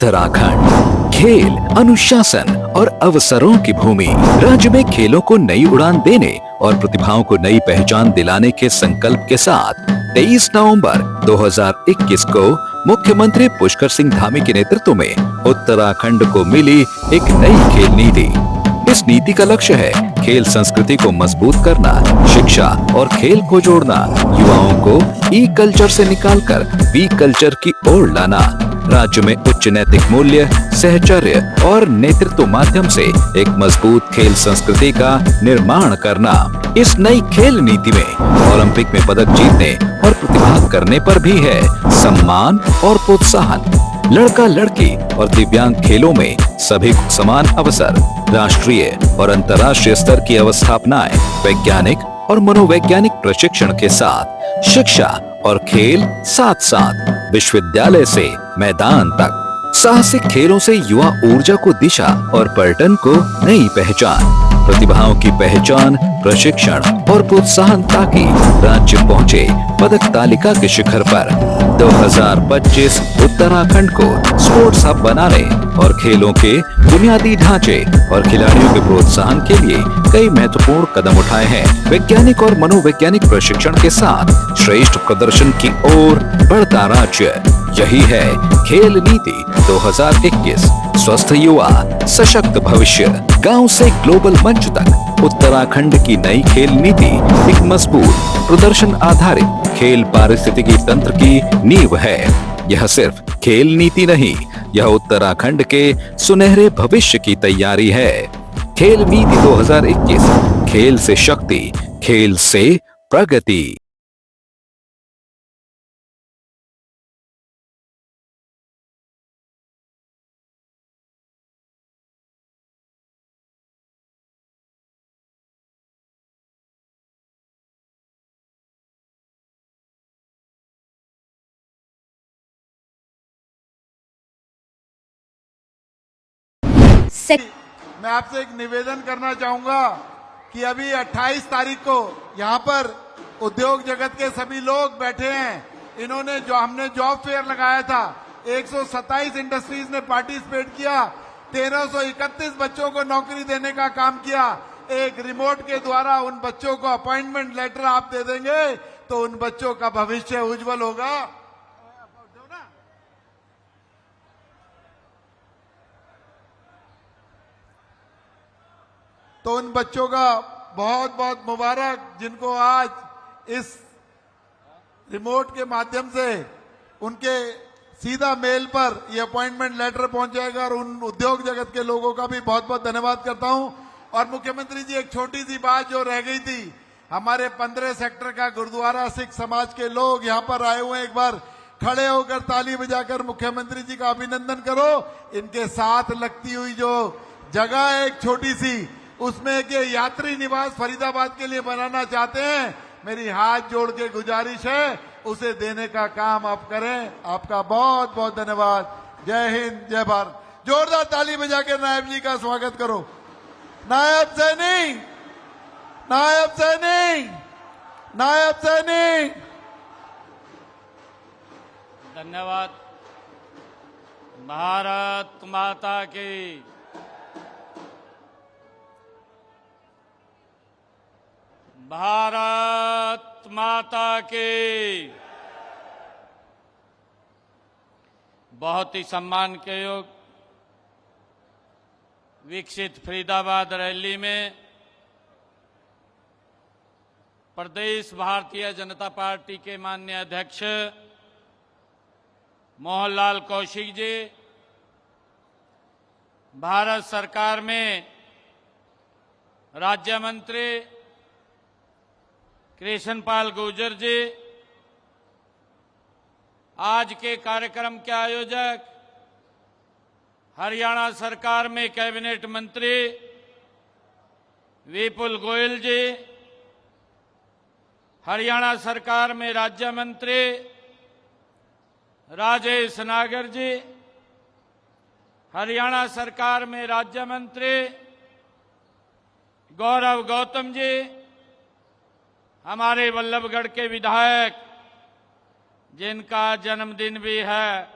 उत्तराखंड खेल अनुशासन और अवसरों की भूमि। राज्य में खेलों को नई उड़ान देने और प्रतिभाओं को नई पहचान दिलाने के संकल्प के साथ 23 नवंबर 2021 को मुख्यमंत्री पुष्कर सिंह धामी के नेतृत्व में उत्तराखंड को मिली एक नई खेल नीति। इस नीति का लक्ष्य है खेल संस्कृति को मजबूत करना, शिक्षा और खेल को जोड़ना, युवाओं को ई कल्चर से निकालकर बी कल्चर की ओर लाना, राज्य में उच्च नैतिक मूल्य, सहचर्य और नेतृत्व माध्यम से एक मजबूत खेल संस्कृति का निर्माण करना। इस नई खेल नीति में ओलंपिक में पदक जीतने और प्रतिभाग करने पर भी है सम्मान और प्रोत्साहन। लड़का लड़की और दिव्यांग खेलों में सभी को समान अवसर, राष्ट्रीय और अंतर्राष्ट्रीय स्तर की अवस्थापनाएं, वैज्ञानिक और मनोवैज्ञानिक प्रशिक्षण के साथ शिक्षा और खेल साथ साथ विश्वविद्यालय से मैदान तक। साहसिक खेलों से युवा ऊर्जा को दिशा और पर्यटन को नई पहचान, प्रतिभाओं की पहचान, प्रशिक्षण और प्रोत्साहन ताकि राज्य पहुंचे पदक तालिका के शिखर पर। 2025 उत्तराखंड को स्पोर्ट्स हब बनाने और खेलों के बुनियादी ढांचे और खिलाड़ियों के प्रोत्साहन के लिए कई महत्वपूर्ण कदम उठाए हैं। वैज्ञानिक और मनोवैज्ञानिक प्रशिक्षण के साथ श्रेष्ठ प्रदर्शन की ओर बढ़ता राज्य। यही है खेल नीति 2021। स्वस्थ युवा, सशक्त भविष्य, गांव से ग्लोबल मंच तक। उत्तराखंड की नई खेल नीति एक मजबूत प्रदर्शन आधारित खेल पारिस्थितिकी तंत्र की नींव है। यह सिर्फ खेल नीति नहीं, यह उत्तराखंड के सुनहरे भविष्य की तैयारी है। खेल नीति 2021, खेल से शक्ति, खेल से प्रगति। मैं आपसे एक निवेदन करना चाहूंगा कि अभी 28 तारीख को यहाँ पर उद्योग जगत के सभी लोग बैठे हैं। इन्होंने जो हमने जॉब फेयर लगाया था, 127 इंडस्ट्रीज ने पार्टिसिपेट किया, 1331 बच्चों को नौकरी देने का काम किया। एक रिमोट के द्वारा उन बच्चों को अपॉइंटमेंट लेटर आप दे देंगे तो उन बच्चों का भविष्य उज्जवल होगा। तो उन बच्चों का बहुत बहुत मुबारक, जिनको आज इस रिमोट के माध्यम से उनके सीधा मेल पर ये अपॉइंटमेंट लेटर पहुंच जाएगा। और उन उद्योग जगत के लोगों का भी बहुत बहुत धन्यवाद करता हूं। और मुख्यमंत्री जी, एक छोटी सी बात जो रह गई थी, हमारे 15 सेक्टर का गुरुद्वारा सिख समाज के लोग यहाँ पर आए हुए हैं। एक बार खड़े होकर ताली बजाकर मुख्यमंत्री जी का अभिनंदन करो। इनके साथ लगती हुई जो जगह है एक छोटी सी, उसमें के यात्री निवास फरीदाबाद के लिए बनाना चाहते हैं। मेरी हाथ जोड़ के गुजारिश है, उसे देने का काम आप करें। आपका बहुत बहुत धन्यवाद। जय हिंद, जय भारत। जोरदार ताली बजा के नायब जी का स्वागत करो। नायब सैनिक, नायब सैनिक, नायब सैनिक। धन्यवाद। भारत माता की। भारत माता की। बहुत ही सम्मान के योग विकसित फरीदाबाद रैली में प्रदेश भारतीय जनता पार्टी के माननीय अध्यक्ष मोहनलाल कौशिक जी, भारत सरकार में राज्य मंत्री कृष्णपाल गुर्जर जी, आज के कार्यक्रम के आयोजक हरियाणा सरकार में कैबिनेट मंत्री विपुल गोयल जी, हरियाणा सरकार में राज्य मंत्री राजेश नागर जी, हरियाणा सरकार में राज्य मंत्री गौरव गौतम जी, हमारे वल्लभगढ़ के विधायक जिनका जन्मदिन भी है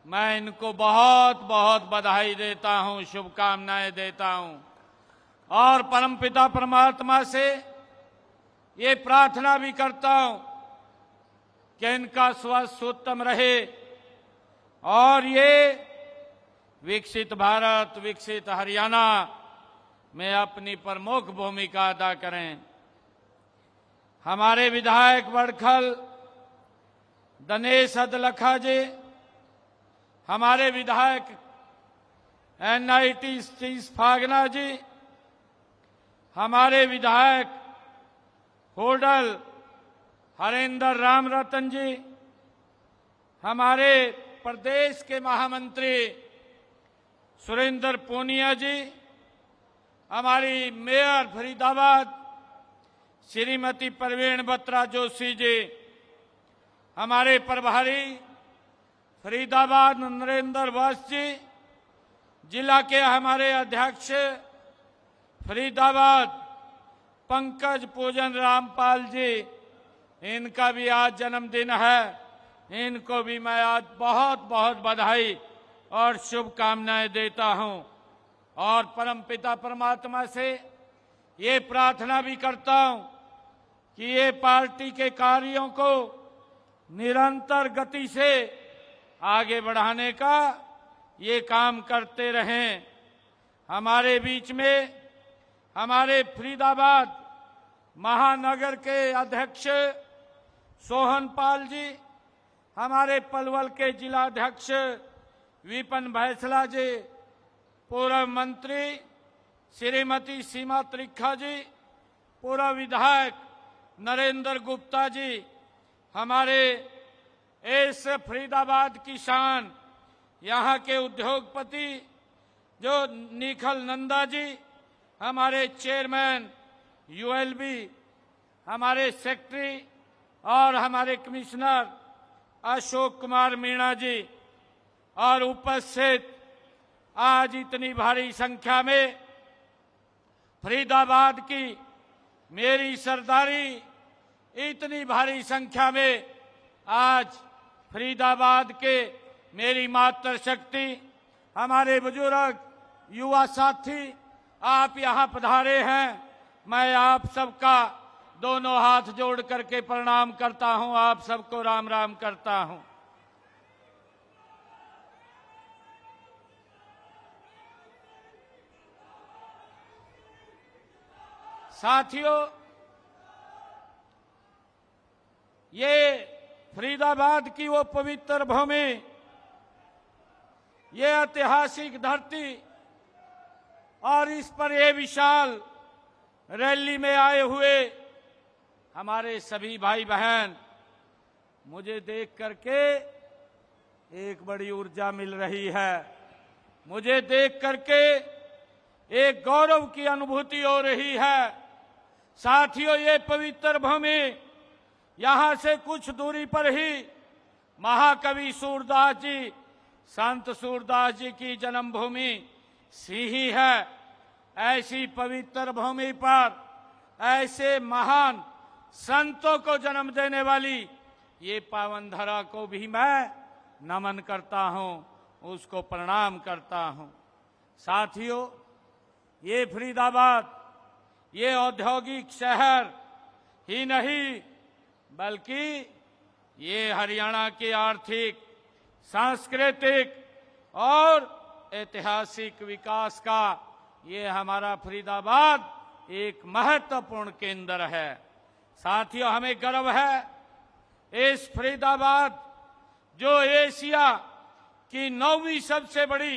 मैं इनको बहुत बहुत बधाई देता हूं, शुभकामनाएं देता हूं और परमपिता परमात्मा से ये प्रार्थना भी करता हूं कि इनका स्वास्थ्य उत्तम रहे और ये विकसित भारत, विकसित हरियाणा में अपनी प्रमुख भूमिका अदा करें। हमारे विधायक बड़खल दिनेश अदलखा जी, हमारे विधायक NIT सतीश फागना जी, हमारे विधायक होडल हरेंद्र राम रतन जी, हमारे प्रदेश के महामंत्री सुरेंद्र पूनिया जी, हमारी मेयर फरीदाबाद श्रीमती प्रवीण बत्रा जोशी जी, हमारे प्रभारी फरीदाबाद नरेंद्र वत्स जी, जिला के हमारे अध्यक्ष फरीदाबाद पंकज पूजन रामपाल जी, इनका भी आज जन्मदिन है। इनको भी मैं आज बहुत बहुत बधाई और शुभकामनाएं देता हूं और परमपिता परमात्मा से ये प्रार्थना भी करता हूं कि ये पार्टी के कार्यों को निरंतर गति से आगे बढ़ाने का ये काम करते रहें। हमारे बीच में हमारे फरीदाबाद महानगर के अध्यक्ष सोहन पाल जी, हमारे पलवल के जिलाध्यक्ष विपिन भैसला जी, पूर्व मंत्री श्रीमती सीमा त्रिखा जी, पूर्व विधायक नरेंद्र गुप्ता जी, हमारे इस फरीदाबाद की शान यहाँ के उद्योगपति जो निखल नंदा जी, हमारे चेयरमैन ULB, हमारे सेक्रेटरी और हमारे कमिश्नर अशोक कुमार मीणा जी और उपस्थित आज इतनी भारी संख्या में फरीदाबाद की मेरी सरदारी, इतनी भारी संख्या में आज फरीदाबाद के मेरी मातृशक्ति, हमारे बुजुर्ग, युवा साथी आप यहाँ पधारे हैं। मैं आप सबका दोनों हाथ जोड़ करके प्रणाम करता हूँ, आप सबको राम राम करता हूँ। साथियों, ये फरीदाबाद की वो पवित्र भूमि, ये ऐतिहासिक धरती और इस पर ये विशाल रैली में आए हुए हमारे सभी भाई बहन, मुझे देख करके एक बड़ी ऊर्जा मिल रही है। मुझे देख करके एक गौरव की अनुभूति हो रही है। साथियों, ये पवित्र भूमि, यहां से कुछ दूरी पर ही महाकवि सूरदास जी, संत सूरदास जी की जन्मभूमि सिही है। ऐसी पवित्र भूमि पर ऐसे महान संतों को जन्म देने वाली ये पावन धरा को भी मैं नमन करता हूं, उसको प्रणाम करता हूं। साथियों, ये फरीदाबाद ये औद्योगिक शहर ही नहीं बल्कि ये हरियाणा के आर्थिक, सांस्कृतिक और ऐतिहासिक विकास का ये हमारा फरीदाबाद एक महत्वपूर्ण केंद्र है। साथियों, हमें गर्व है इस फरीदाबाद जो एशिया की 9वीं सबसे बड़ी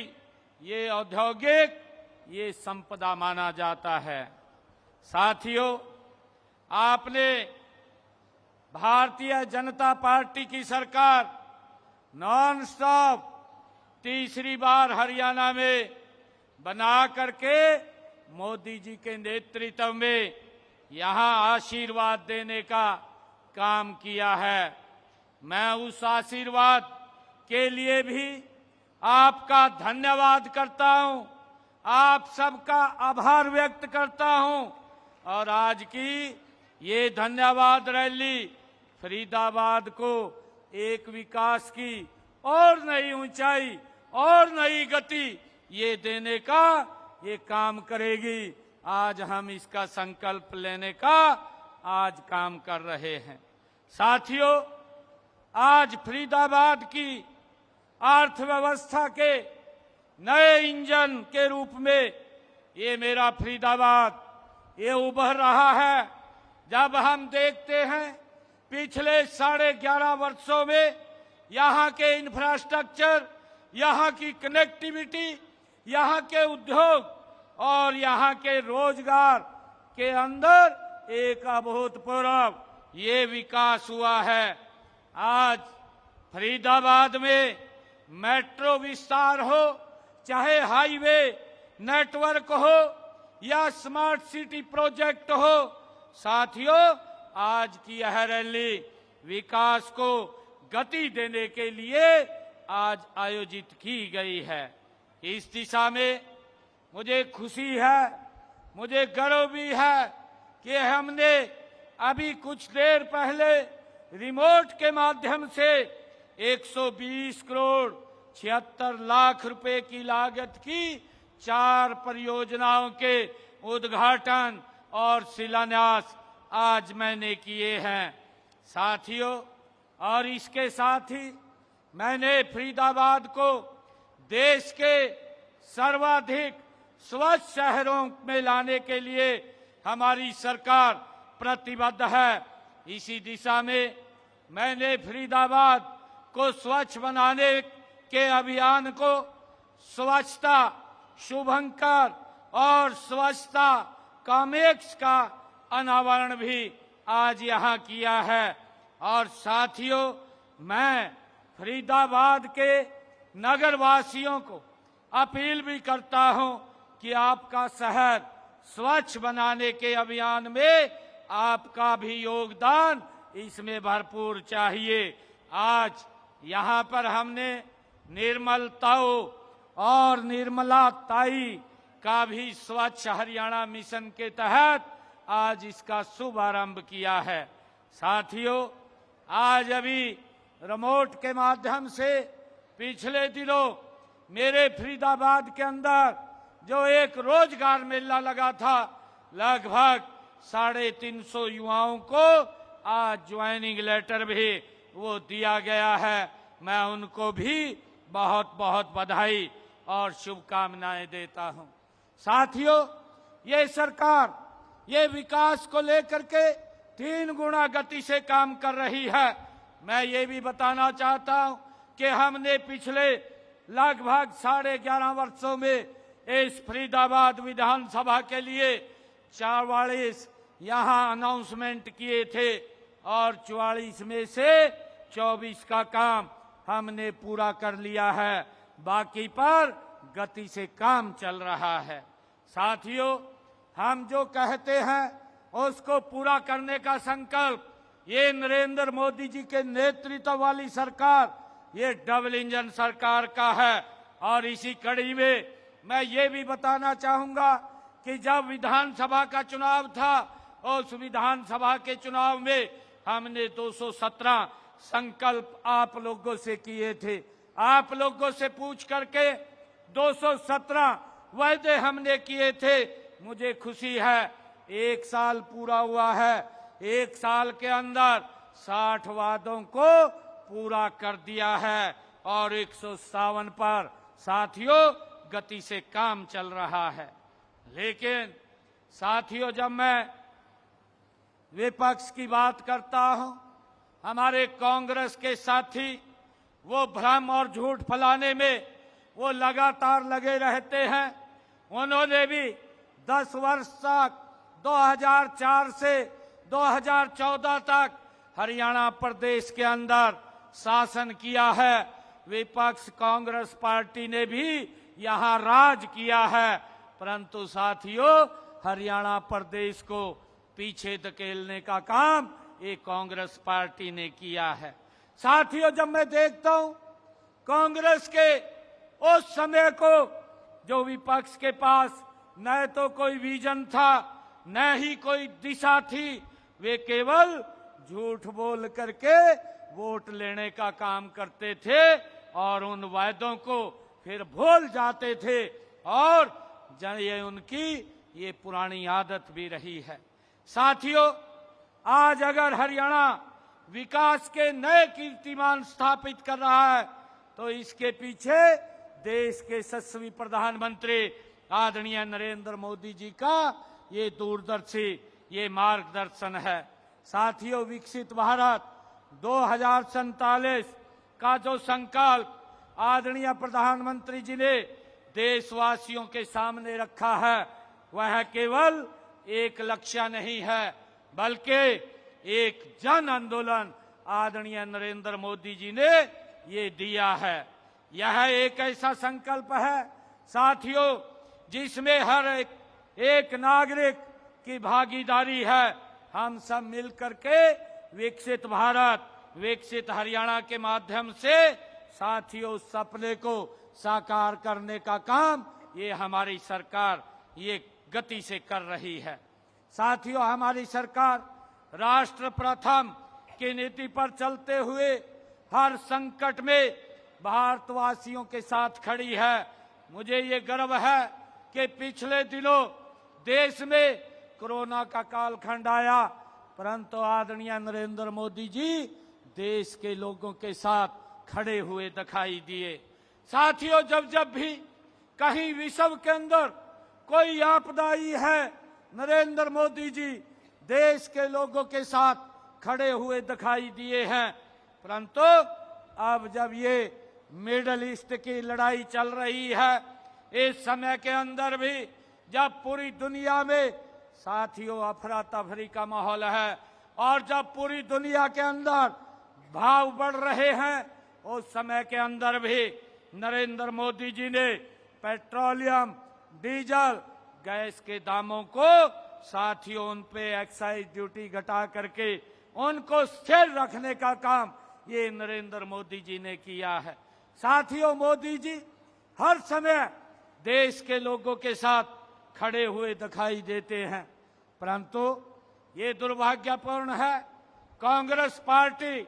ये औद्योगिक ये संपदा माना जाता है। साथियों, आपने भारतीय जनता पार्टी की सरकार नॉन स्टॉप तीसरी बार हरियाणा में बना करके मोदी जी के नेतृत्व में यहां आशीर्वाद देने का काम किया है। मैं उस आशीर्वाद के लिए भी आपका धन्यवाद करता हूं, आप सबका आभार व्यक्त करता हूं और आज की ये धन्यवाद रैली फरीदाबाद को एक विकास की और नई ऊंचाई और नई गति ये देने का ये काम करेगी। आज हम इसका संकल्प लेने का आज काम कर रहे हैं। साथियों, आज फरीदाबाद की अर्थव्यवस्था के नए इंजन के रूप में ये मेरा फरीदाबाद ये उभर रहा है। जब हम देखते हैं पिछले 11.5 वर्षों में यहाँ के इंफ्रास्ट्रक्चर, यहाँ की कनेक्टिविटी, यहाँ के उद्योग और यहाँ के रोजगार के अंदर एक अभूतपूर्व ये विकास हुआ है। आज फरीदाबाद में मेट्रो विस्तार हो, चाहे हाईवे नेटवर्क हो या स्मार्ट सिटी प्रोजेक्ट हो, साथियों आज की यह रैली विकास को गति देने के लिए आज आयोजित की गई है। इस दिशा में मुझे खुशी है, मुझे गर्व भी है कि हमने अभी कुछ देर पहले रिमोट के माध्यम से 120 करोड़ 76 लाख रुपए की लागत की 4 परियोजनाओं के उद्घाटन और शिलान्यास आज मैंने किए हैं। साथियों, और इसके साथ ही मैंने फरीदाबाद को देश के सर्वाधिक स्वच्छ शहरों में लाने के लिए हमारी सरकार प्रतिबद्ध है। इसी दिशा में मैंने फरीदाबाद को स्वच्छ बनाने के अभियान को स्वच्छता शुभंकर और स्वच्छता कॉम्प्लेक्स का अनावरण भी आज यहाँ किया है। और साथियों, मैं फरीदाबाद के नगर वासियों को अपील भी करता हूं कि आपका शहर स्वच्छ बनाने के अभियान में आपका भी योगदान इसमें भरपूर चाहिए। आज यहाँ पर हमने निर्मल ताऊ और निर्मला ताई का भी स्वच्छ हरियाणा मिशन के तहत आज इसका शुभारंभ किया है। साथियों, आज अभी रिमोट के माध्यम से पिछले दिनों मेरे फरीदाबाद के अंदर जो एक रोजगार मेला लगा था, लगभग 350 युवाओं को आज ज्वाइनिंग लेटर भी वो दिया गया है। मैं उनको भी बहुत बहुत बधाई और शुभकामनाएं देता हूं। साथियों, ये सरकार ये विकास को लेकर के 3 गुना गति से काम कर रही है। मैं ये भी बताना चाहता हूं कि हमने पिछले लगभग 11.5 वर्षों में इस फरीदाबाद विधानसभा के लिए 44 यहाँ अनाउंसमेंट किए थे और 44 में से 24 का काम हमने पूरा कर लिया है। बाकी पर गति से काम चल रहा है। साथियों, हम जो कहते हैं उसको पूरा करने का संकल्प ये नरेंद्र मोदी जी के नेतृत्व वाली सरकार, ये डबल इंजन सरकार का है। और इसी कड़ी में मैं ये भी बताना चाहूंगा कि जब विधानसभा का चुनाव था, उस विधानसभा के चुनाव में हमने 217 संकल्प आप लोगों से किए थे। आप लोगों से पूछ करके 217 वायदे हमने किए थे। मुझे खुशी है 1 साल पूरा हुआ है। 1 साल के अंदर 60 वादों को पूरा कर दिया है और 157 पर साथियों गति से काम चल रहा है। लेकिन साथियों, जब मैं विपक्ष की बात करता हूं, हमारे कांग्रेस के साथी वो भ्रम और झूठ फैलाने में वो लगातार लगे रहते हैं। उन्होंने भी 10 वर्ष तक 2004 से 2014 तक हरियाणा प्रदेश के अंदर शासन किया है। विपक्ष कांग्रेस पार्टी ने भी यहाँ राज किया है, परंतु साथियों हरियाणा प्रदेश को पीछे धकेलने का काम ये कांग्रेस पार्टी ने किया है। साथियों, जब मैं देखता हूं कांग्रेस के उस समय को जो विपक्ष के पास न तो कोई विजन था न ही कोई दिशा थी, वे केवल झूठ बोल करके वोट लेने का काम करते थे और उन वायदों को फिर भूल जाते थे, और ये उनकी ये पुरानी आदत भी रही है। साथियों, आज अगर हरियाणा विकास के नए कीर्तिमान स्थापित कर रहा है तो इसके पीछे देश के यशस्वी प्रधानमंत्री आदरणीय नरेंद्र मोदी जी का ये दूरदर्शी ये मार्गदर्शन है। साथियों, विकसित भारत 2047 का जो संकल्प आदरणीय प्रधानमंत्री जी ने देशवासियों के सामने रखा है, वह केवल एक लक्ष्य नहीं है बल्कि एक जन आंदोलन आदरणीय नरेंद्र मोदी जी ने ये दिया है। यह एक ऐसा संकल्प है साथियों जिसमें हर एक नागरिक की भागीदारी है। हम सब मिलकर के विकसित भारत, विकसित हरियाणा के माध्यम से साथियों उस सपने को साकार करने का काम ये हमारी सरकार ये गति से कर रही है। साथियों, हमारी सरकार राष्ट्र प्रथम की नीति पर चलते हुए हर संकट में भारतवासियों के साथ खड़ी है। मुझे ये गर्व है कि पिछले दिनों देश में कोरोना का कालखंड आया, परंतु आदरणीय नरेंद्र मोदी जी देश के लोगों के साथ खड़े हुए दिखाई दिए। साथियों, जब जब भी कहीं विश्व के अंदर कोई आपदा आई है, नरेंद्र मोदी जी देश के लोगों के साथ खड़े हुए दिखाई दिए हैं। परंतु अब जब ये मिडल ईस्ट की लड़ाई चल रही है, इस समय के अंदर भी जब पूरी दुनिया में साथियों अफरा तफरी का माहौल है और जब पूरी दुनिया के अंदर भाव बढ़ रहे हैं, उस समय के अंदर भी नरेंद्र मोदी जी ने पेट्रोलियम, डीजल, गैस के दामों को साथियों उन पे एक्साइज ड्यूटी घटा करके उनको स्थिर रखने का काम ये नरेंद्र मोदी जी ने किया है। साथियों, मोदी जी हर समय देश के लोगों के साथ खड़े हुए दिखाई देते हैं, परंतु ये दुर्भाग्यपूर्ण है कांग्रेस पार्टी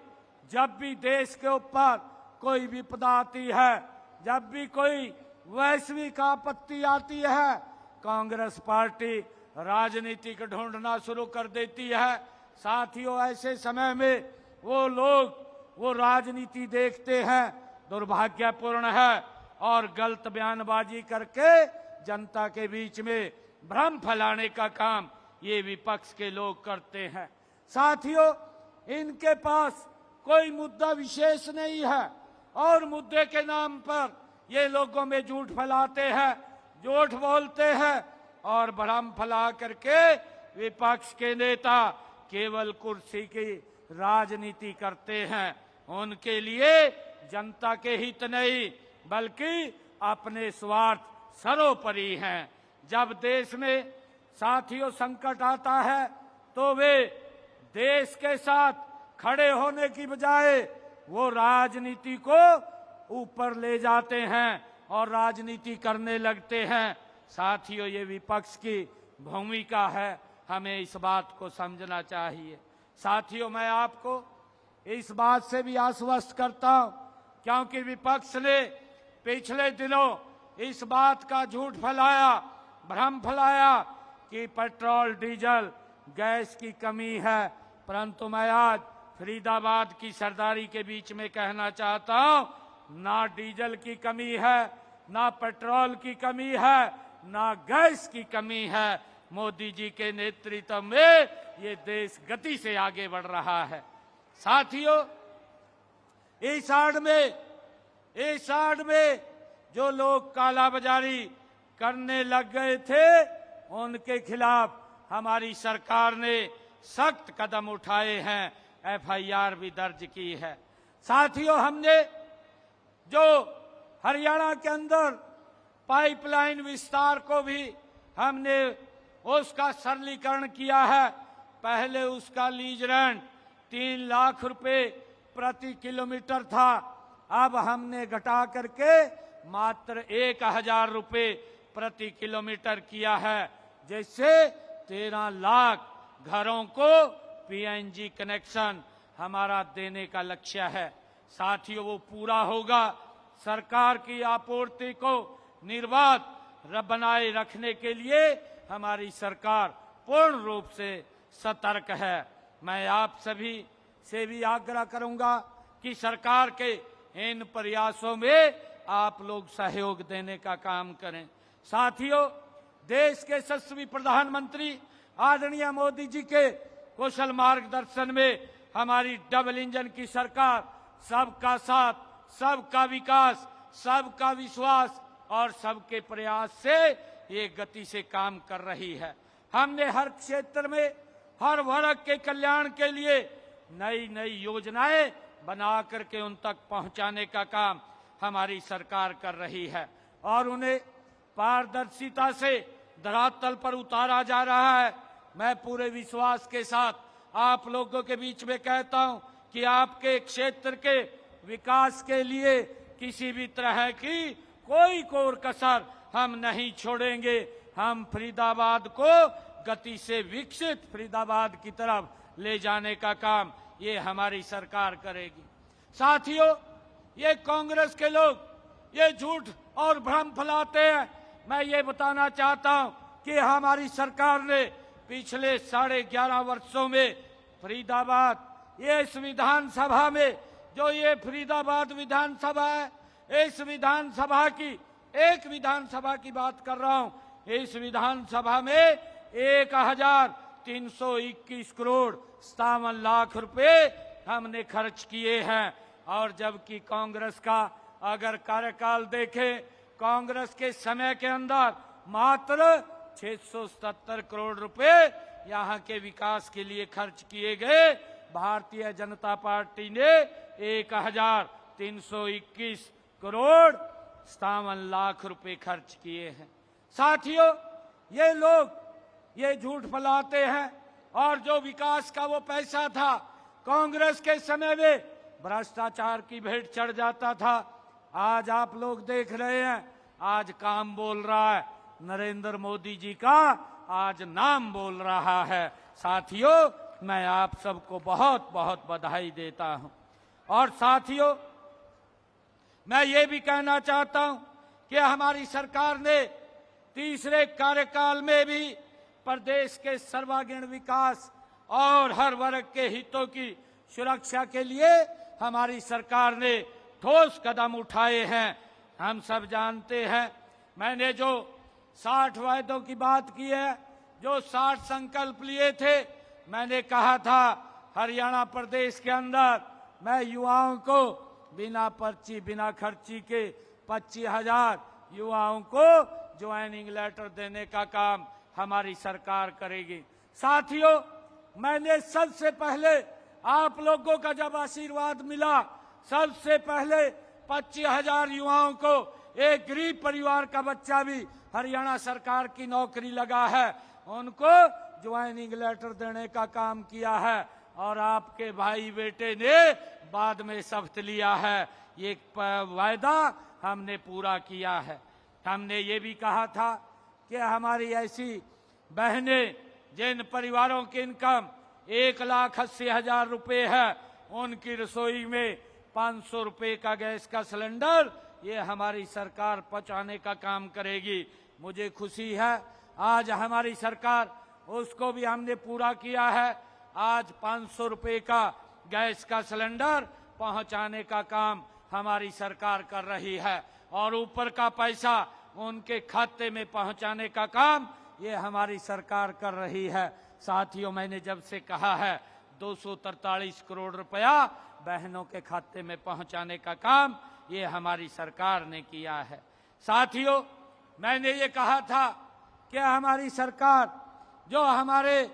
जब भी देश के ऊपर कोई विपदा आती है, जब भी कोई वैश्विक आपत्ति आती है, कांग्रेस पार्टी राजनीतिक ढूंढना शुरू कर देती है। साथियों, ऐसे समय में वो लोग वो राजनीति देखते हैं, दुर्भाग्यपूर्ण है, और गलत बयानबाजी करके जनता के बीच में भ्रम फैलाने का काम ये विपक्ष के लोग करते हैं। साथियों, इनके पास कोई मुद्दा विशेष नहीं है और मुद्दे के नाम पर ये लोगों में झूठ फैलाते हैं, झूठ बोलते हैं और भ्रम फैला करके विपक्ष के नेता केवल कुर्सी की राजनीति करते हैं। उनके लिए जनता के हित नहीं बल्कि अपने स्वार्थ सर्वोपरि हैं। जब देश में साथियों संकट आता है तो वे देश के साथ खड़े होने की बजाय वो राजनीति को ऊपर ले जाते हैं और राजनीति करने लगते हैं। साथियों, ये विपक्ष की भूमिका है, हमें इस बात को समझना चाहिए। साथियों, मैं आपको इस बात से भी आश्वस्त करता हूं क्योंकि विपक्ष ने पिछले दिनों इस बात का झूठ फैलाया, भ्रम फैलाया कि पेट्रोल, डीजल, गैस की कमी है, परंतु मैं आज फरीदाबाद की सरदारी के बीच में कहना चाहता हूं, ना डीजल की कमी है, ना पेट्रोल की कमी है, ना गैस की कमी है। मोदी जी के नेतृत्व में ये देश गति से आगे बढ़ रहा है। साथियों, इस आड़ में जो लोग कालाबाजारी करने लग गए थे, उनके खिलाफ हमारी सरकार ने सख्त कदम उठाए हैं, एफआईआर भी दर्ज की है। साथियों, हमने जो हरियाणा के अंदर पाइपलाइन विस्तार को भी हमने उसका सरलीकरण किया है। पहले उसका लीज रेंट 3 लाख रुपए प्रति किलोमीटर था, अब हमने घटा करके मात्र 1000 रुपए प्रति किलोमीटर किया है, जिससे 13 लाख घरों को पीएनजी कनेक्शन हमारा देने का लक्ष्य है। साथियों, वो पूरा होगा सरकार की आपूर्ति को निर्बाध बनाए रखने के लिए हमारी सरकार पूर्ण रूप से सतर्क है। मैं आप सभी से भी आग्रह करूंगा कि सरकार के इन प्रयासों में आप लोग सहयोग देने का काम करें। साथियों, देश के यशस्वी प्रधानमंत्री आदरणीय मोदी जी के कुशल मार्गदर्शन में हमारी डबल इंजन की सरकार सबका साथ, सबका विकास, सबका विश्वास और सबके प्रयास से ये गति से काम कर रही है। हमने हर क्षेत्र में हर वर्ग के कल्याण के लिए नई नई योजनाएं बना करके उन तक पहुंचाने का काम हमारी सरकार कर रही है और उन्हें पारदर्शिता से धरातल पर उतारा जा रहा है। मैं पूरे विश्वास के साथ आप लोगों के बीच में कहता हूं कि आपके क्षेत्र के विकास के लिए किसी भी तरह की कोई कोर कसर हम नहीं छोड़ेंगे। हम फरीदाबाद को गति से विकसित फरीदाबाद की तरफ ले जाने का काम ये हमारी सरकार करेगी। साथियों, ये कांग्रेस के लोग ये झूठ और भ्रम फैलाते हैं। मैं ये बताना चाहता हूं कि हमारी सरकार ने पिछले 11.5 वर्षों में फरीदाबाद, ये इस विधानसभा में जो ये फरीदाबाद विधानसभा है, इस विधानसभा की एक विधानसभा की बात कर रहा हूं, इस विधानसभा में 1321 करोड़ 57 लाख रुपए हमने खर्च किए हैं। और जबकि कांग्रेस का अगर कार्यकाल देखें, कांग्रेस के समय के अंदर मात्र 677 करोड़ रुपए यहाँ के विकास के लिए खर्च किए गए। भारतीय जनता पार्टी ने 1321 करोड़ 57 लाख रुपए खर्च किए हैं। साथियों, ये लोग ये झूठ फैलाते हैं और जो विकास का वो पैसा था कांग्रेस के समय में भ्रष्टाचार की भेंट चढ़ जाता था। आज आप लोग देख रहे हैं, आज काम बोल रहा है, नरेंद्र मोदी जी का आज नाम बोल रहा है। साथियों, मैं आप सबको बहुत बहुत बधाई देता हूं। और साथियों, मैं ये भी कहना चाहता हूं कि हमारी सरकार ने तीसरे कार्यकाल में भी प्रदेश के सर्वांगीण विकास और हर वर्ग के हितों की सुरक्षा के लिए हमारी सरकार ने ठोस कदम उठाए हैं। हम सब जानते हैं, मैंने जो 60 वायदों की बात की है, जो 60 संकल्प लिए थे, मैंने कहा था हरियाणा प्रदेश के अंदर मैं युवाओं को बिना पर्ची बिना खर्ची के 25,000 युवाओं को ज्वाइनिंग लेटर देने का काम हमारी सरकार करेगी। साथियों, मैंने सबसे पहले आप लोगों का जब आशीर्वाद मिला, सबसे पहले 25,000 युवाओं को, एक गरीब परिवार का बच्चा भी हरियाणा सरकार की नौकरी लगा है, उनको ज्वाइनिंग लेटर देने का काम किया है। और आपके भाई बेटे ने बाद में शपथ लिया है, ये वायदा हमने पूरा किया है। हमने ये भी कहा था कि हमारी ऐसी बहनें जिन परिवारों की इनकम 1,80,000 रुपए है, उनकी रसोई में 500 रुपए का गैस का सिलेंडर ये हमारी सरकार पहुंचाने का काम करेगी। मुझे खुशी है आज हमारी सरकार उसको भी हमने पूरा किया है। आज 500 रुपए का गैस का सिलेंडर पहुंचाने का काम हमारी सरकार कर रही है और ऊपर का पैसा उनके खाते में पहुंचाने का काम ये हमारी सरकार कर रही है। साथियों, मैंने जब से कहा है 243 करोड़ रुपया बहनों के खाते में पहुंचाने का काम ये हमारी सरकार ने किया है। साथियों, मैंने ये कहा था कि हमारी सरकार जो हमारे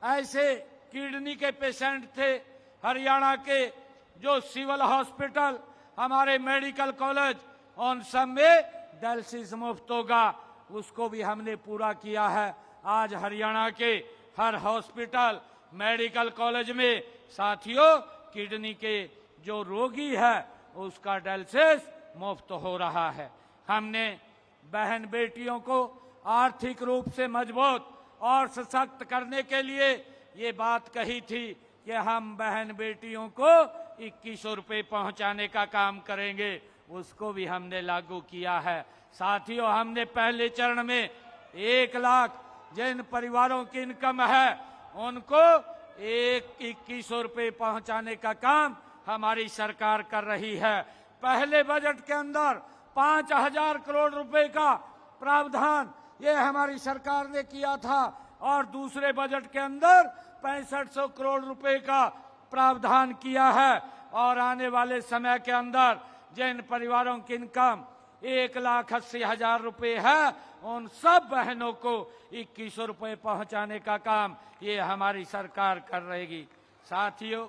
ऐसे किडनी के पेशेंट थे, हरियाणा के जो सिविल हॉस्पिटल, हमारे मेडिकल कॉलेज, उन सब में डायलिसिस मुफ्त होगा, उसको भी हमने पूरा किया है। आज हरियाणा के हर हॉस्पिटल, मेडिकल कॉलेज में साथियों किडनी के जो रोगी है उसका डायलिसिस मुफ्त हो रहा है। हमने बहन बेटियों को आर्थिक रूप से मजबूत और सशक्त करने के लिए ये बात कही थी कि हम बहन बेटियों को 2100 रुपए पहुंचाने का काम करेंगे। उसको भी हमने लागू किया है। साथियों, हमने पहले चरण में 1 लाख जिन परिवारों की इनकम है उनको 2100 रुपये पहुंचाने का काम हमारी सरकार कर रही है। पहले बजट के अंदर 5000 करोड़ रुपए का प्रावधान ये हमारी सरकार ने किया था और दूसरे बजट के अंदर 6500 करोड़ रुपए का प्रावधान किया है। और आने वाले समय के अंदर जिन परिवारों की इनकम 1,80,000 रुपए है उन सब बहनों को 2100 रुपये पहुंचाने का काम ये हमारी सरकार कर रहेगी। साथियों,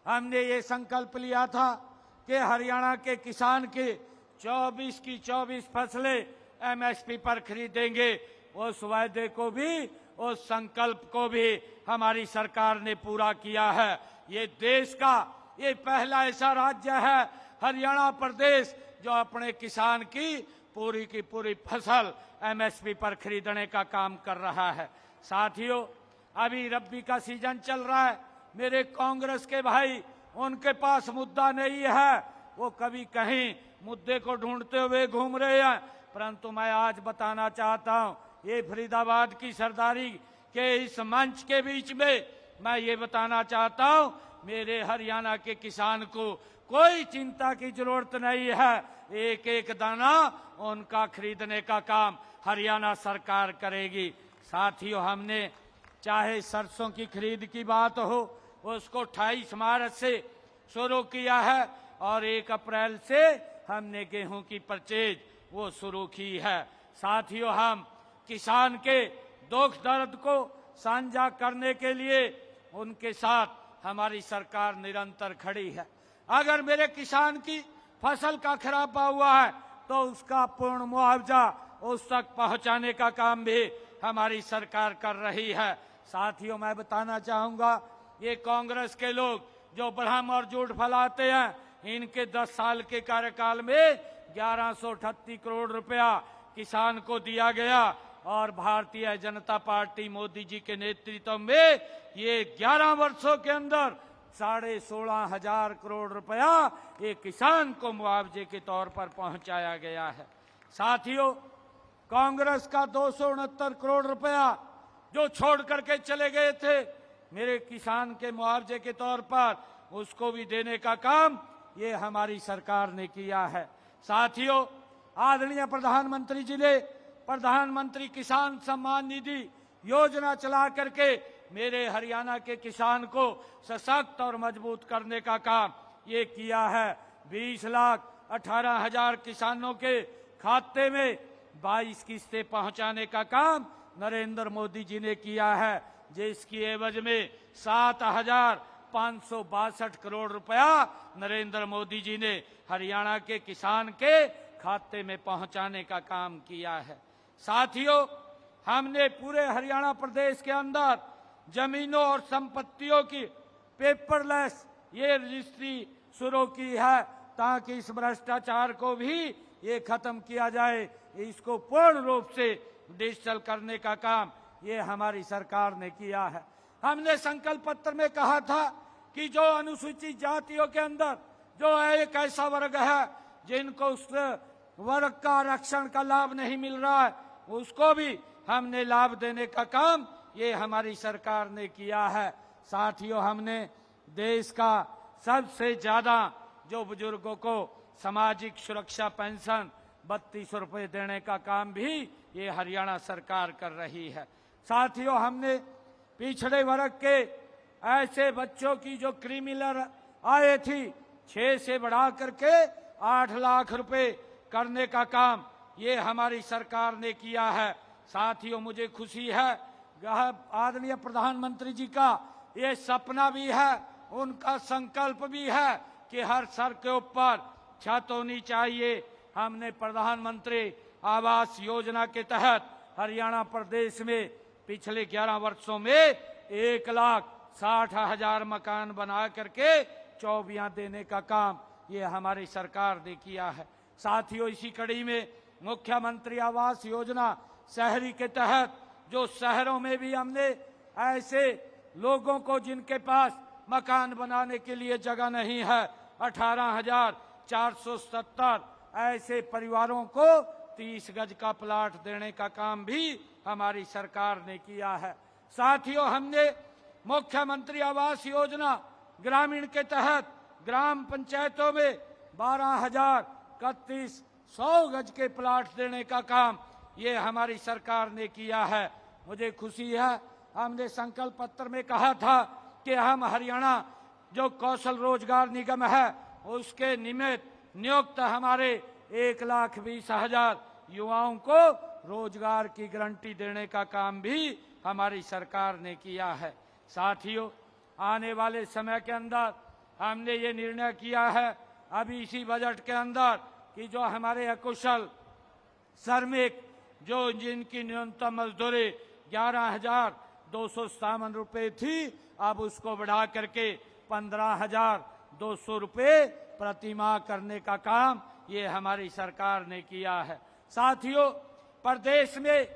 हमने ये संकल्प लिया था कि हरियाणा के किसान के 24 की 24 फसलें एमएसपी पर खरीदेंगे। उस वायदे को भी, उस संकल्प को भी हमारी सरकार ने पूरा किया है। ये देश का ये पहला ऐसा राज्य है, हरियाणा प्रदेश, जो अपने किसान की पूरी फसल एमएसपी पर खरीदने का काम कर रहा है। साथियों, अभी रब्बी का सीजन चल रहा है। मेरे कांग्रेस के भाई, उनके पास मुद्दा नहीं है, वो कभी कहीं मुद्दे को ढूंढते हुए घूम रहे हैं। परंतु मैं आज बताना चाहता हूं, ये फरीदाबाद की सरदारी के इस मंच के बीच में मैं ये बताना चाहता हूं, मेरे हरियाणा के किसान को कोई चिंता की जरूरत नहीं है। एक एक दाना उनका खरीदने का काम हरियाणा सरकार करेगी। साथियों, हमने चाहे सरसों की खरीद की बात हो, उसको 28 मार्च से शुरू किया है और 1 अप्रैल से हमने गेहूं की परचेज वो शुरू की है। साथियों, हम किसान के दुख दर्द को साझा करने के लिए उनके साथ हमारी सरकार निरंतर खड़ी है। अगर मेरे किसान की फसल का खराबा हुआ है तो उसका पूर्ण मुआवजा उस तक पहुंचाने का काम भी हमारी सरकार कर रही है। साथियों, मैं बताना चाहूंगा, ये कांग्रेस के लोग जो भ्रम और झूठ फैलाते हैं, इनके 10 साल के कार्यकाल में 1138 करोड़ रुपया किसान को दिया गया और भारतीय जनता पार्टी मोदी जी के नेतृत्व में ये 11 वर्षों के अंदर 16,500 करोड़ रुपया ये किसान को मुआवजे के तौर पर पहुंचाया गया है। साथियों, कांग्रेस का 269 करोड़ रुपया जो छोड़ करके चले गए थे मेरे किसान के मुआवजे के तौर पर, उसको भी देने का काम ये हमारी सरकार ने किया है। साथियों, आदरणीय प्रधानमंत्री जी ने प्रधानमंत्री किसान सम्मान निधि योजना चला करके मेरे हरियाणा के किसान को सशक्त और मजबूत करने का काम ये किया है। 20,18,000 किसानों के खाते में 22 किस्तें पहुंचाने का काम नरेंद्र मोदी जी ने किया है, जिसकी एवज में 7,562 करोड़ रुपया नरेंद्र मोदी जी ने हरियाणा के किसान के खाते में पहुंचाने का काम किया है। साथियों, हमने पूरे हरियाणा प्रदेश के अंदर जमीनों और संपत्तियों की पेपरलेस ये रजिस्ट्री शुरू की है ताकि इस भ्रष्टाचार को भी ये खत्म किया जाए। इसको पूर्ण रूप से डिजिटल करने का काम ये हमारी सरकार ने किया है। हमने संकल्प पत्र में कहा था कि जो अनुसूचित जातियों के अंदर जो एक ऐसा वर्ग है जिनको उस वर्ग का आरक्षण का लाभ नहीं मिल रहा है, उसको भी हमने लाभ देने का काम ये हमारी सरकार ने किया है। साथियों, हमने देश का सबसे ज्यादा जो बुजुर्गों को सामाजिक सुरक्षा पेंशन 3200 रुपये देने का काम भी ये हरियाणा सरकार कर रही है। साथियों, हमने पिछड़े वर्ग के ऐसे बच्चों की जो क्रिमिनल आए थी 6 से बढ़ा करके 8 लाख रुपए करने का काम ये हमारी सरकार ने किया है। साथियों, मुझे खुशी है, आदरणीय प्रधानमंत्री जी का ये सपना भी है, उनका संकल्प भी है कि हर सर के ऊपर छत होनी चाहिए। हमने प्रधानमंत्री आवास योजना के तहत हरियाणा प्रदेश में पिछले 11 वर्षों में 1,60,000 मकान बना करके चौबियां देने का काम ये हमारी सरकार ने किया है। साथियों, इसी कड़ी में मुख्यमंत्री आवास योजना शहरी के तहत जो शहरों में भी हमने ऐसे लोगों को जिनके पास मकान बनाने के लिए जगह नहीं है 18,000 470 ऐसे परिवारों को 30 गज का प्लाट देने का काम भी हमारी सरकार ने किया है। साथियों, हमने मुख्यमंत्री आवास योजना ग्रामीण के तहत ग्राम पंचायतों में 12,031 गज के प्लाट देने का काम ये हमारी सरकार ने किया है। मुझे खुशी है, हमने संकल्प पत्र में कहा था कि हम हरियाणा जो कौशल रोजगार निगम है उसके निमित्त नियुक्त हमारे 1,20,000 युवाओं को रोजगार की गारंटी देने का काम भी हमारी सरकार ने किया है। साथियों, आने वाले समय के अंदर हमने ये निर्णय किया है अभी इसी बजट के अंदर कि जो हमारे अकुशल श्रमिक जो जिनकी न्यूनतम मजदूरी 11,257 रुपये थी, अब उसको बढ़ा करके 15,200 रुपये प्रतिमाह करने का काम ये हमारी सरकार ने किया है। साथियों, प्रदेश में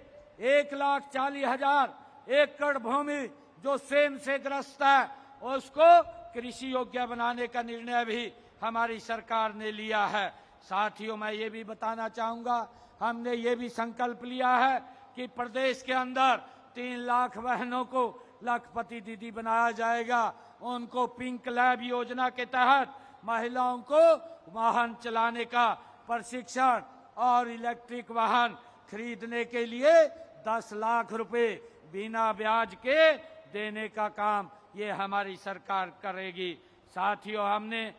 1,40,000 एकड़ भूमि जो सेम से ग्रस्त है उसको कृषि योग्य बनाने का निर्णय भी हमारी सरकार ने लिया है। साथियों, मैं ये भी बताना चाहूंगा, हमने ये भी संकल्प लिया है कि प्रदेश के अंदर 3 लाख बहनों को लखपति दीदी बनाया जाएगा। उनको पिंक लैब योजना के तहत महिलाओं को वाहन चलाने का प्रशिक्षण और इलेक्ट्रिक वाहन खरीदने के लिए 10 लाख रुपए बिना ब्याज के देने का काम ये हमारी सरकार करेगी। साथियों, हमने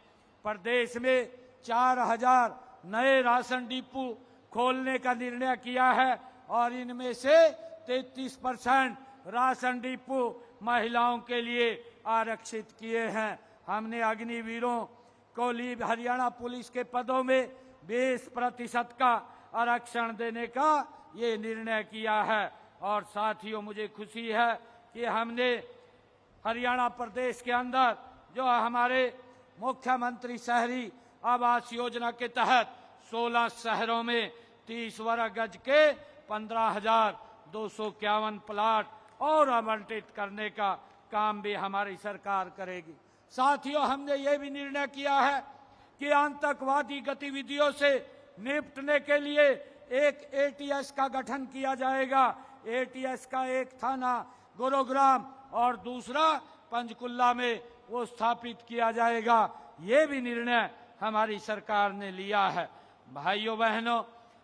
प्रदेश में 4,000 नए राशन डिपो खोलने का निर्णय किया है और इनमें से 33% राशन डिपो महिलाओं के लिए आरक्षित किए हैं। हमने अग्निवीरों को हरियाणा पुलिस के पदों में 20% का आरक्षण देने का ये निर्णय किया है। और साथियों, मुझे खुशी है कि हमने हरियाणा प्रदेश के अंदर जो हमारे मुख्यमंत्री शहरी आवास योजना के तहत 16 शहरों में 30 वर्ग गज के 15,251 प्लाट और आवंटित करने का काम भी हमारी सरकार करेगी। साथियों, हमने ये भी निर्णय किया है कि आतंकवादी गतिविधियों से निपटने के लिए एक एटीएस का गठन किया जाएगा। एटीएस का एक थाना गुरुग्राम और दूसरा पंचकुला में वो स्थापित किया जाएगा। ये भी निर्णय हमारी सरकार ने लिया है। भाइयों बहनों,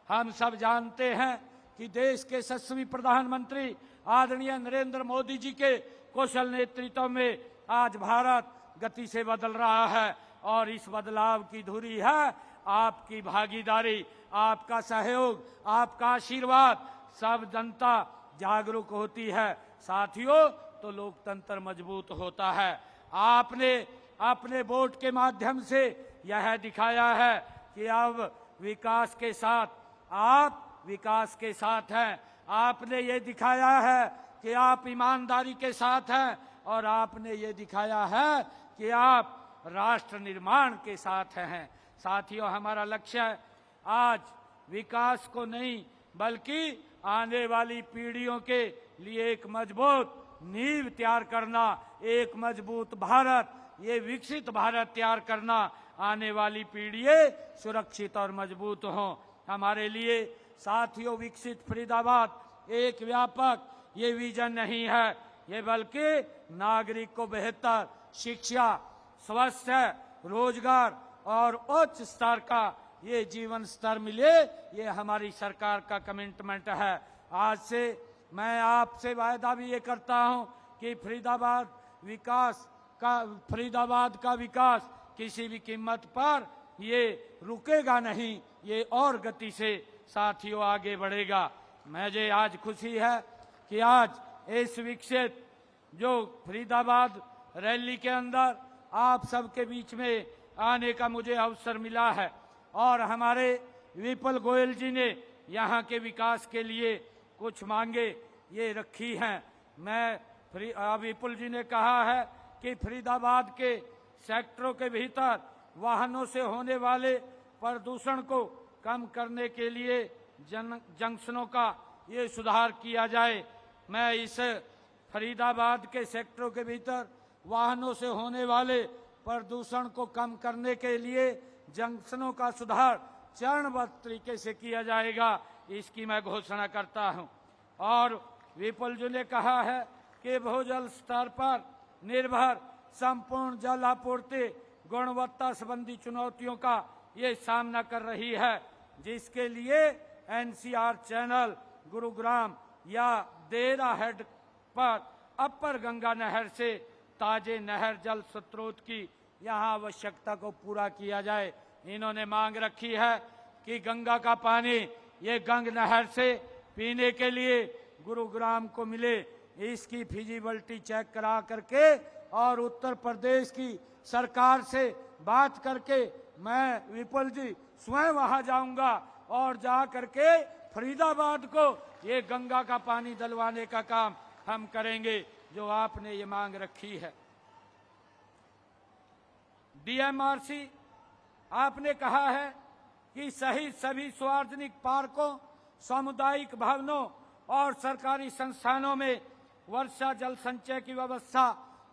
हम सब जानते हैं कि देश के यशस्वी प्रधानमंत्री आदरणीय नरेंद्र मोदी जी के कुशल नेतृत्व में आज भारत गति से बदल रहा है और इस बदलाव की धुरी है आपकी भागीदारी, आपका सहयोग, आपका आशीर्वाद। सब जनता जागरूक होती है साथियों तो लोकतंत्र मजबूत होता है। आपने अपने वोट के माध्यम से यह दिखाया है कि अब विकास के साथ आप विकास के साथ हैं। आपने ये दिखाया है कि आप ईमानदारी के साथ हैं और आपने ये दिखाया है कि आप राष्ट्र निर्माण के साथ हैं। साथियों, हमारा लक्ष्य है आज विकास को नहीं बल्कि आने वाली पीढ़ियों के लिए एक मजबूत नींव तैयार करना, एक मजबूत भारत, ये विकसित भारत तैयार करना, आने वाली पीढ़ियां सुरक्षित और मजबूत हों। हमारे लिए साथियों विकसित फरीदाबाद एक व्यापक ये विजन नहीं है, ये बल्कि नागरिक को बेहतर शिक्षा, स्वास्थ्य, रोजगार और उच्च स्तर का ये जीवन स्तर मिले, ये हमारी सरकार का कमिटमेंट है। आज से मैं आपसे वायदा भी ये करता हूं कि फरीदाबाद का विकास किसी भी कीमत पर ये रुकेगा नहीं, ये और गति से साथियों आगे बढ़ेगा। मुझे आज खुशी है कि आज इस विकसित जो फरीदाबाद रैली के अंदर आप सबके बीच में आने का मुझे अवसर मिला है और हमारे विपुल गोयल जी ने यहाँ के विकास के लिए कुछ मांगे ये रखी हैं। विपुल जी ने कहा है कि फरीदाबाद के सेक्टरों के भीतर वाहनों से होने वाले प्रदूषण को कम करने के लिए जंक्शनों का ये सुधार किया जाए। मैं इस फरीदाबाद के सेक्टरों के भीतर वाहनों से होने वाले प्रदूषण को कम करने के लिए जंक्शनों का सुधार चरणबद्ध तरीके से किया जाएगा, इसकी मैं घोषणा करता हूं। और विपुल जी ने कहा है कि भूजल स्तर पर निर्भर संपूर्ण जल आपूर्ति गुणवत्ता संबंधी चुनौतियों का ये सामना कर रही है, जिसके लिए एनसीआर चैनल गुरुग्राम या देरा हेड पर अपर गंगा नहर से ताजे नहर जल स्रोत की यहाँ आवश्यकता को पूरा किया जाए। इन्होंने मांग रखी है कि गंगा का पानी ये गंग नहर से पीने के लिए गुरुग्राम को मिले, इसकी फिजिबिलिटी चेक करा करके और उत्तर प्रदेश की सरकार से बात करके मैं विपुल जी स्वयं वहां जाऊंगा और जा करके फरीदाबाद को ये गंगा का पानी दिलवाने का काम हम करेंगे, जो आपने ये मांग रखी है। डीएमआरसी आपने कहा है कि सभी सार्वजनिक पार्कों, सामुदायिक भवनों और सरकारी संस्थानों में वर्षा जल संचय की व्यवस्था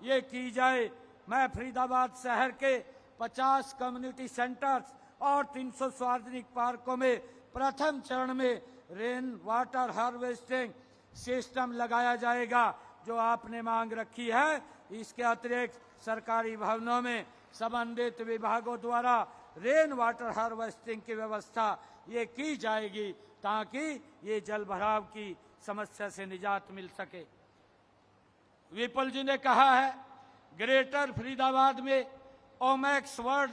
ये की जाए। मैं फरीदाबाद शहर के 50 कम्युनिटी सेंटर्स और 300 सार्वजनिक पार्कों में प्रथम चरण में रेन वाटर हार्वेस्टिंग सिस्टम लगाया जाएगा, जो आपने मांग रखी है। इसके अतिरिक्त सरकारी भवनों में संबंधित विभागों द्वारा रेन वाटर हार्वेस्टिंग की व्यवस्था ये की जाएगी, ताकि ये जल भराव की समस्या से निजात मिल सके। विपुल जी ने कहा है ग्रेटर फरीदाबाद में ओमैक्स वर्ल्ड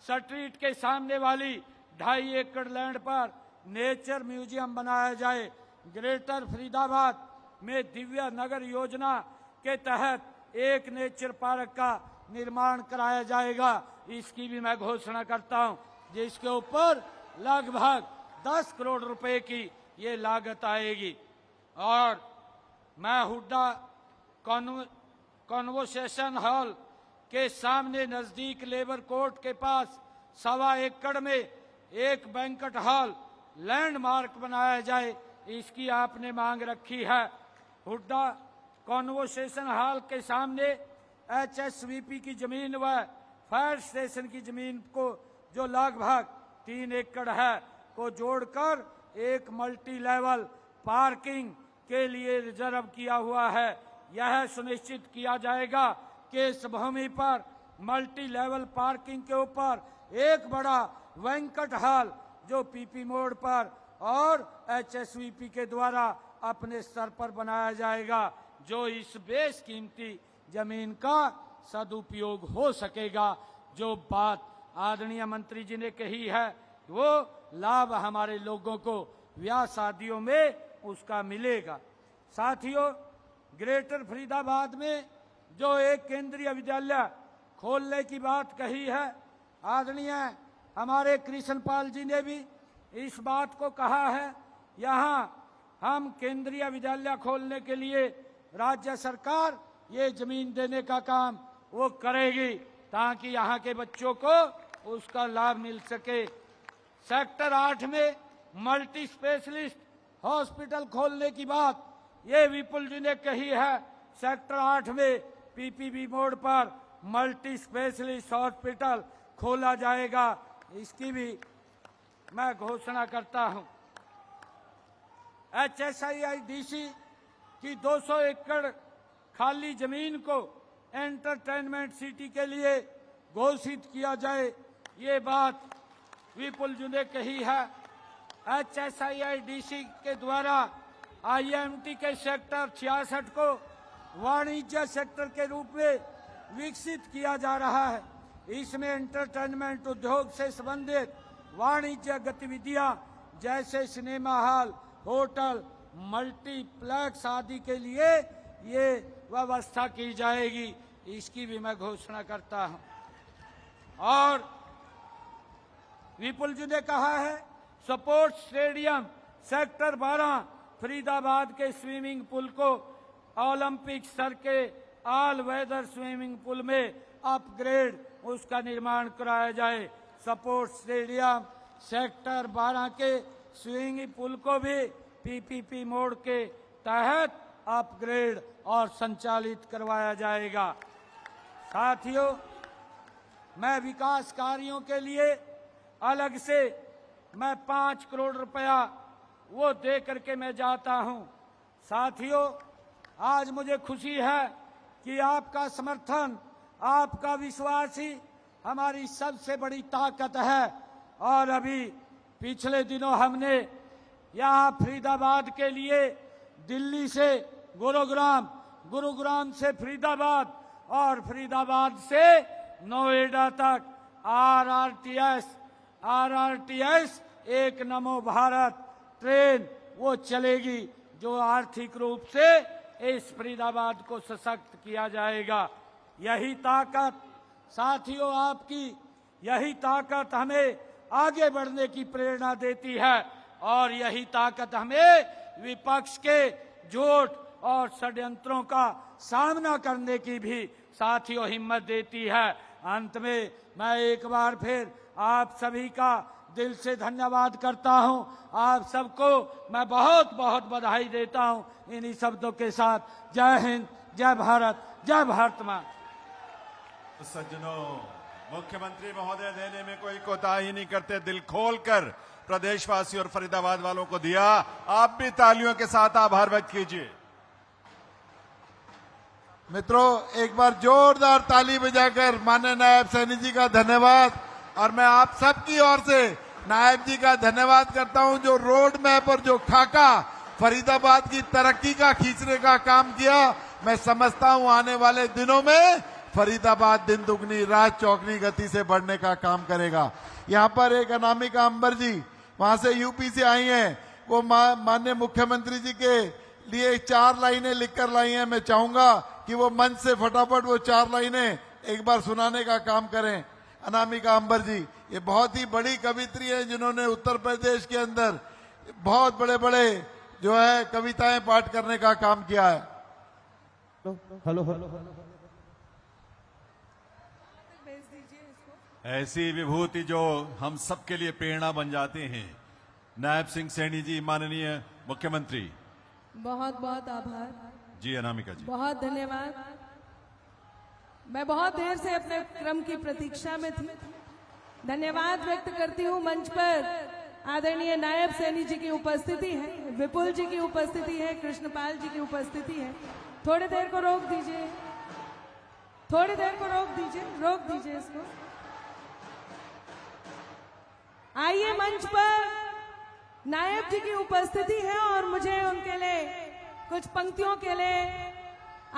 स्ट्रीट के सामने वाली 2.5 एकड़ लैंड पर नेचर म्यूजियम बनाया जाए। ग्रेटर फरीदाबाद में दिव्या नगर योजना के तहत एक नेचर पार्क का निर्माण कराया जाएगा, इसकी भी मैं घोषणा करता हूं, जिसके ऊपर लगभग 10 करोड़ रुपए की ये लागत आएगी। और मैं हुड्डा कॉन्वोकेशन हॉल के सामने नजदीक लेबर कोर्ट के पास 1.25 एकड़ में एक बैंक्वेट हॉल लैंडमार्क बनाया जाए, इसकी आपने मांग रखी है। हुड्डा कॉन्वोकेशन हॉल के सामने एचएसवीपी की जमीन व फायर स्टेशन की जमीन को जो लगभग 3 एकड़ है को जोड़कर एक मल्टी लेवल पार्किंग के लिए रिजर्व किया हुआ है। यह सुनिश्चित किया जाएगा कि इस भूमि पर मल्टी लेवल पार्किंग के ऊपर एक बड़ा बैंक्वेट हॉल जो पीपी मोड़ पर और एचएसवीपी के द्वारा अपने स्तर पर बनाया जाएगा, जो इस बेशकीमती जमीन का सदुपयोग हो सकेगा। जो बात आदरणीय मंत्री जी ने कही है वो लाभ हमारे लोगों को ब्याह शादियों में उसका मिलेगा। साथियों, ग्रेटर फरीदाबाद में जो एक केंद्रीय विद्यालय खोलने की बात कही है, आदरणीय हमारे कृष्णपाल जी ने भी इस बात को कहा है। यहाँ हम केंद्रीय विद्यालय खोलने के लिए राज्य सरकार ये जमीन देने का काम वो करेगी, ताकि यहाँ के बच्चों को उसका लाभ मिल सके। सेक्टर 8 में मल्टी स्पेशलिस्ट हॉस्पिटल खोलने की बात ये विपुल जी ने कही है। सेक्टर 8 में पीपीबी मोड़ पर मल्टी स्पेशलिस्ट हॉस्पिटल खोला जाएगा, इसकी भी मैं घोषणा करता हूं। HSIIDC की 200 एकड़ खाली जमीन को एंटरटेनमेंट सिटी के लिए घोषित किया जाए, ये बात विपुल जी ने कही है। HSIIDC के द्वारा IMT के सेक्टर 66 को वाणिज्य सेक्टर के रूप में विकसित किया जा रहा है। इसमें एंटरटेनमेंट उद्योग से संबंधित वाणिज्य गतिविधियां जैसे सिनेमा हॉल, होटल, मल्टीप्लेक्स आदि के लिए ये व्यवस्था की जाएगी, इसकी भी मैं घोषणा करता हूं। और विपुल जी ने कहा है स्पोर्ट्स स्टेडियम सेक्टर 12 फरीदाबाद के स्विमिंग पूल को ओलंपिक स्तर के ऑल वेदर स्विमिंग पूल में अपग्रेड उसका निर्माण कराया जाए। स्पोर्ट्स स्टेडियम सेक्टर 12 के स्विमिंग पूल को भी पीपीपी मोड के तहत अपग्रेड और संचालित करवाया जाएगा। साथियों, मैं विकास कार्यों के लिए अलग से मैं 5 करोड़ रुपया वो दे करके मैं जाता हूं। साथियों, आज मुझे खुशी है कि आपका समर्थन, आपका विश्वास ही हमारी सबसे बड़ी ताकत है। और अभी पिछले दिनों हमने यहाँ फरीदाबाद के लिए दिल्ली से गुरुग्राम, गुरुग्राम से फरीदाबाद और फरीदाबाद से नोएडा तक आरआरटीएस एक नमो भारत ट्रेन वो चलेगी, जो आर्थिक रूप से इस फरीदाबाद को सशक्त किया जाएगा। यही ताकत साथियों, आपकी यही ताकत हमें आगे बढ़ने की प्रेरणा देती है और यही ताकत हमें विपक्ष के झूठ और षड्यंत्रों का सामना करने की भी साथियों हिम्मत देती है। अंत में मैं एक बार फिर आप सभी का दिल से धन्यवाद करता हूं। आप सबको मैं बहुत बहुत बधाई देता हूं। इन्हीं शब्दों के साथ जय हिंद, जय भारत, जय भारत मां। सज्जनों, मुख्यमंत्री महोदय देने में कोई कोताही नहीं करते, दिल खोलकर प्रदेशवासी और फरीदाबाद वालों को दिया। आप भी तालियों के साथ आभार व्यक्त कीजिए। मित्रों, एक बार जोरदार ताली बजाकर माननीय नायब सैनी जी का धन्यवाद। और मैं आप सबकी ओर से नायब जी का धन्यवाद करता हूं, जो रोड मैप और जो खाका फरीदाबाद की तरक्की का खींचने का काम किया। मैं समझता हूं आने वाले दिनों में फरीदाबाद दिन दुगनी रात चौगनी गति से बढ़ने का काम करेगा। यहाँ पर एक अनामिका अंबर जी वहां से यूपी से आई हैं, वो माननीय मुख्यमंत्री जी के लिए 4 लाइनें लिखकर लाई हैं। मैं चाहूंगा कि वो मंच से फटाफट वो 4 लाइनें एक बार सुनाने का काम करें। अनामिका अंबर जी ये बहुत ही बड़ी कवित्री है, जिन्होंने उत्तर प्रदेश के अंदर बहुत बड़े बड़े जो है कविताएं पाठ करने का काम किया है। हेलो ऐसी विभूति जो हम सबके लिए प्रेरणा बन जाते हैं। नायब सिंह सैनी जी, माननीय मुख्यमंत्री। बहुत बहुत आभार जी अनामिका जी, बहुत धन्यवाद। मैं बहुत देर से अपने क्रम की प्रतीक्षा में थी। धन्यवाद व्यक्त करती हूँ मंच पर आदरणीय नायब सैनी जी की उपस्थिति है, विपुल जी की उपस्थिति है, कृष्णपाल जी की उपस्थिति है। थोड़ी देर को रोक दीजिए, थोड़ी देर को रोक दीजिए इसको। आइए, मंच पर नायब जी की उपस्थिति है और मुझे उनके लिए कुछ पंक्तियों के लिए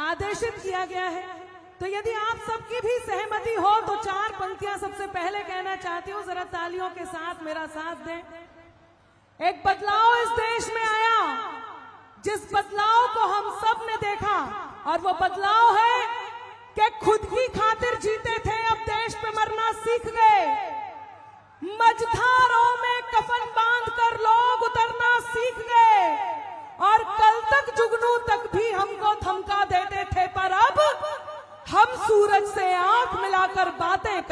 आदेशित किया गया है। तो यदि आप सबकी भी सहमति हो तो 4 पंक्तियां सबसे पहले कहना चाहती हूँ। जरा तालियों के साथ मेरा साथ दें। एक बदलाव इस देश में आया, जिस बदलाव को हम सब ने देखा, और वो बदलाव है कि खुद की खातिर जीते थे, अब देश पे मरना सीख गए। मझधारों में कफन बांधकर लोग उतरना सीख गए और कल तक जुगनू तक भी हमको थमका देते थे, पर अब हम सूरज से आंख मिलाकर बातें